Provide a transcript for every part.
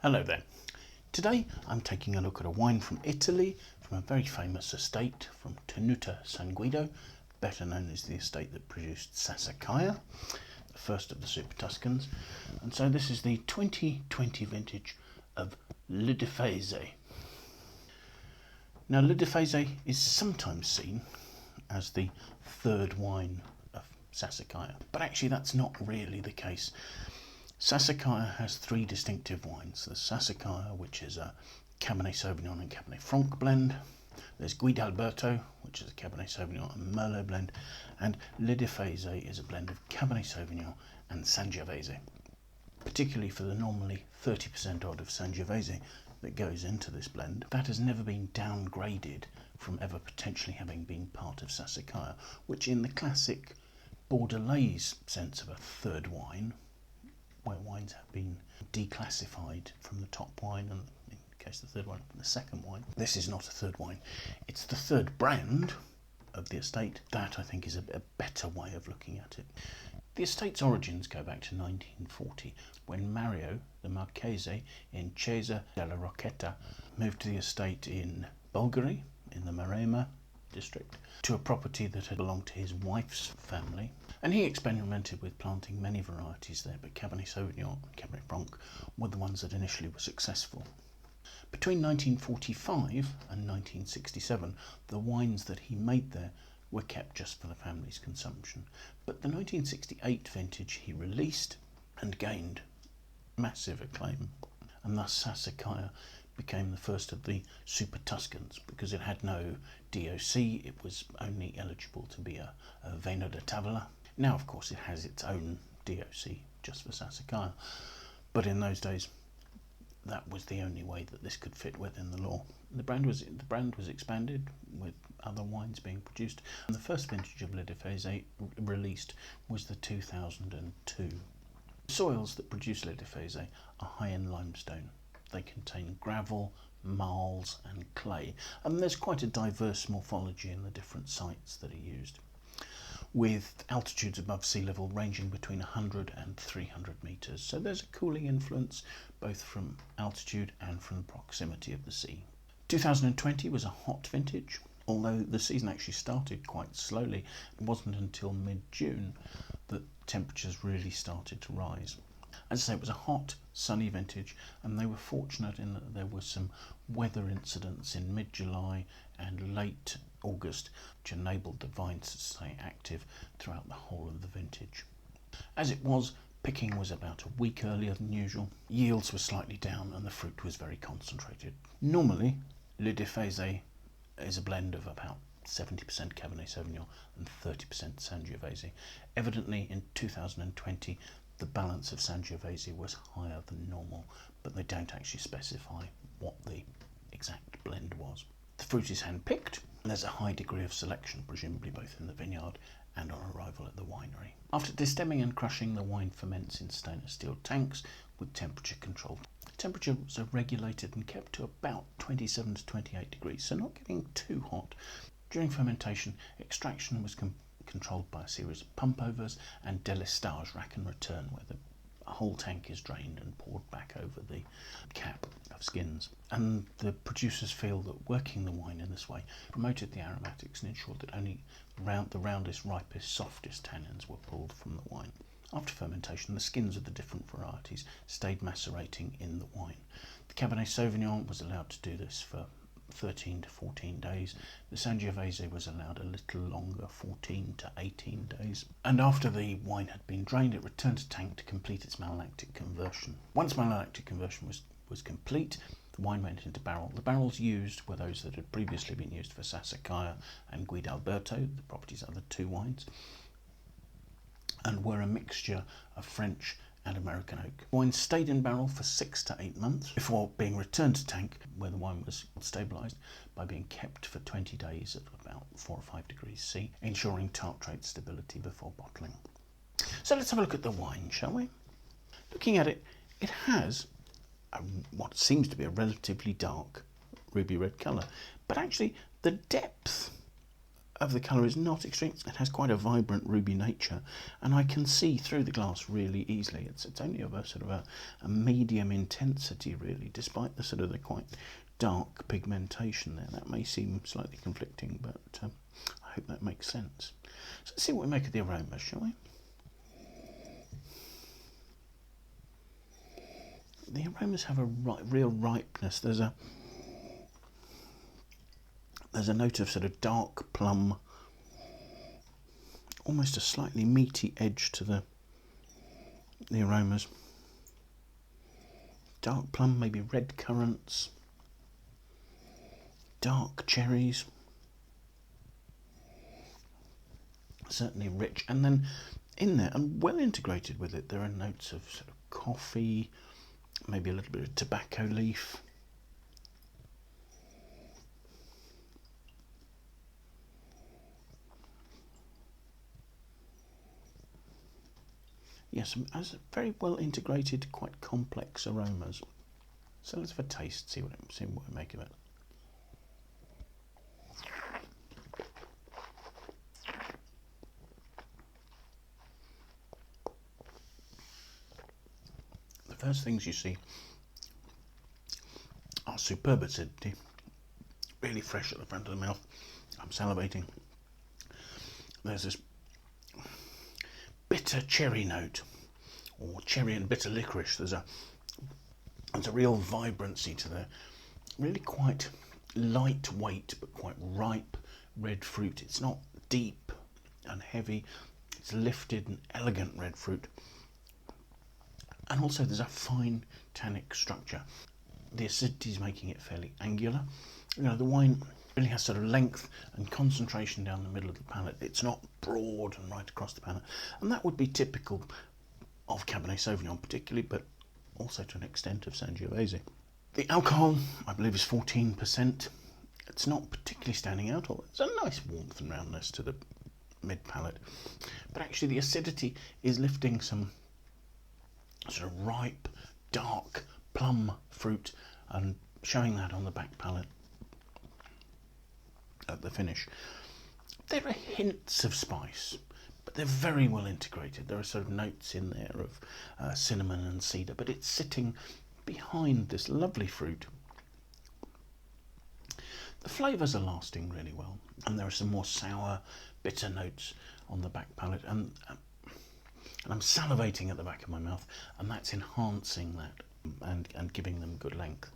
Hello there. Today I'm taking a look at a wine from Italy, from a very famous estate, from Tenuta San Guido, better known as the estate that produced Sassicaia, the first of the Super Tuscans. And so this is the 2020 vintage of Le Difese. Now Le Difese is sometimes seen as the third wine of Sassicaia, but actually that's not really the case. Sassicaia has three distinctive wines. There's Sassicaia, which is a Cabernet Sauvignon and Cabernet Franc blend. There's Guidalberto, which is a Cabernet Sauvignon and Merlot blend. And Le Difese is a blend of Cabernet Sauvignon and Sangiovese. Particularly for the normally 30% odd of Sangiovese that goes into this blend, that has never been downgraded from ever potentially having been part of Sassicaia, which in the classic Bordelais sense of a third wine, where wines have been declassified from the top wine and in the case of the third wine from the second wine. This is not a third wine. It's the third brand of the estate. That I think is a better way of looking at it. The estate's origins go back to 1940 when Mario, the Marchese in Chiesa della Rocchetta, moved to the estate in Bolgheri in the Maremma district to a property that had belonged to his wife's family, and he experimented with planting many varieties there, but Cabernet Sauvignon and Cabernet Franc were the ones that initially were successful. Between 1945 and 1967, the wines that he made there were kept just for the family's consumption, but the 1968 vintage he released and gained massive acclaim, and thus Sassicaia became the first of the Super Tuscans because it had no DOC. It was only eligible to be a Vino da Tavola. Now, of course, it has its own DOC just for Sassicaia, but in those days, that was the only way that this could fit within the law. The brand was expanded with other wines being produced, and the first vintage of Le Difese released was the 2002. The soils that produce Le Difese are high in limestone. They contain gravel, marls and clay, and there's quite a diverse morphology in the different sites that are used, with altitudes above sea level ranging between 100 and 300 metres. So there's a cooling influence both from altitude and from the proximity of the sea. 2020 was a hot vintage, although the season actually started quite slowly. It wasn't until mid-June that temperatures really started to rise. As I say, it was a hot, sunny vintage, and they were fortunate in that there were some weather incidents in mid-July and late August, which enabled the vines to stay active throughout the whole of the vintage. As it was, picking was about a week earlier than usual, yields were slightly down, and the fruit was very concentrated. Normally, Le Difese is a blend of about 70% Cabernet Sauvignon and 30% Sangiovese. Evidently, in 2020, the balance of Sangiovese was higher than normal, but they don't actually specify what the exact blend was. The fruit is hand-picked, and there's a high degree of selection, presumably both in the vineyard and on arrival at the winery. After destemming and crushing, the wine ferments in stainless steel tanks with temperature control. Temperatures are regulated and kept to about 27 to 28 degrees, so not getting too hot. During fermentation, extraction was controlled by a series of pump-overs and délestage rack and return, where the whole tank is drained and poured back over the cap of skins. And the producers feel that working the wine in this way promoted the aromatics and ensured that only the roundest, ripest, softest tannins were pulled from the wine. After fermentation, the skins of the different varieties stayed macerating in the wine. The Cabernet Sauvignon was allowed to do this for 13 to 14 days. The Sangiovese was allowed a little longer, 14 to 18 days. And after the wine had been drained, it returned to tank to complete its malolactic conversion. Once malolactic conversion was complete, the wine went into barrel. The barrels used were those that had previously been used for Sassicaia and Guidalberto, the property's other two wines, and were a mixture of French and American oak. The wine stayed in barrel for 6 to 8 months before being returned to tank, where the wine was stabilised by being kept for 20 days at about 4 or 5 degrees C, ensuring tartrate stability before bottling. So let's have a look at the wine, shall we? Looking at it, it has what seems to be a relatively dark ruby red colour, but actually the depth of the colour is not extreme. It has quite a vibrant ruby nature, and I can see through the glass really easily. It's only of a sort of a medium intensity, really, despite the sort of the quite dark pigmentation there. That may seem slightly conflicting, but I hope that makes sense. So let's see what we make of the aromas, shall we? The aromas have a real ripeness. There's a note of sort of dark plum, almost a slightly meaty edge to the aromas. Dark plum, maybe red currants, dark cherries, certainly rich. And then in there, and well integrated with it, there are notes of sort of coffee, maybe a little bit of tobacco leaf. Yes, as very well integrated, quite complex aromas. So let's have a taste, see what we make of it. The first things you see are superb acidity, really fresh at the front of the mouth. I'm salivating. There's this bitter cherry note, or cherry and bitter licorice. There's a real vibrancy to the really quite lightweight but quite ripe red fruit. It's not deep and heavy, it's lifted and elegant red fruit. And also there's a fine tannic structure. The acidity is making it fairly angular. You know, the wine really has sort of length and concentration down the middle of the palate. It's not broad and right across the palate. And that would be typical of Cabernet Sauvignon particularly, but also to an extent of Sangiovese. The alcohol, I believe, is 14%. It's not particularly standing out, although there's a nice warmth and roundness to the mid-palate. But actually the acidity is lifting some sort of ripe, dark plum fruit and showing that on the back palate at the finish. There are hints of spice, but they're very well integrated. There are sort of notes in there of cinnamon and cedar, but it's sitting behind this lovely fruit. The flavours are lasting really well, and there are some more sour, bitter notes on the back palate, and I'm salivating at the back of my mouth, and that's enhancing that and giving them good length.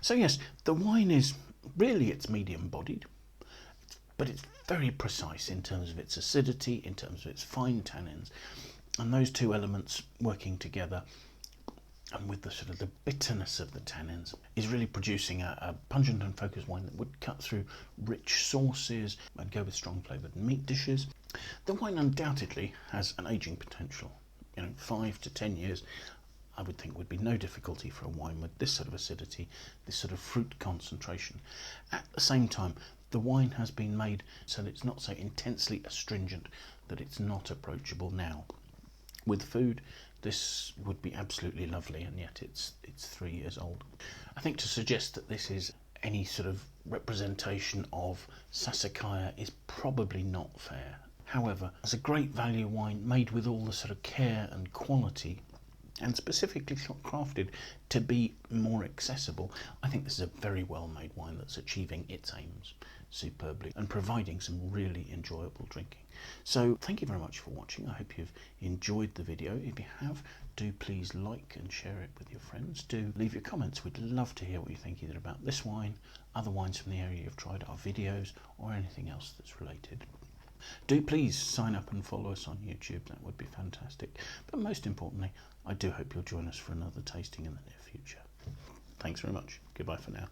So yes, the wine is really, it's medium bodied, but it's very precise in terms of its acidity, in terms of its fine tannins, and those two elements working together, and with the sort of the bitterness of the tannins, is really producing a pungent and focused wine that would cut through rich sauces and go with strong flavoured meat dishes. The wine undoubtedly has an ageing potential. 5 to 10 years, I would think, would be no difficulty for a wine with this sort of acidity, this sort of fruit concentration. At the same time, the wine has been made so that it's not so intensely astringent that it's not approachable now. With food, this would be absolutely lovely, and yet it's 3 years old. I think to suggest that this is any sort of representation of Sassicaia is probably not fair. However, as a great value wine made with all the sort of care and quality, and specifically crafted to be more accessible, I think this is a very well made wine that's achieving its aims superbly and providing some really enjoyable drinking. So thank you very much for watching. I hope you've enjoyed the video. If you have, do please like and share it with your friends. Do leave your comments. We'd love to hear what you think either about this wine, other wines from the area you've tried, our videos, or anything else that's related. Do please sign up and follow us on YouTube. That would be fantastic. But most importantly, I do hope you'll join us for another tasting in the near future. Thanks very much. Goodbye for now.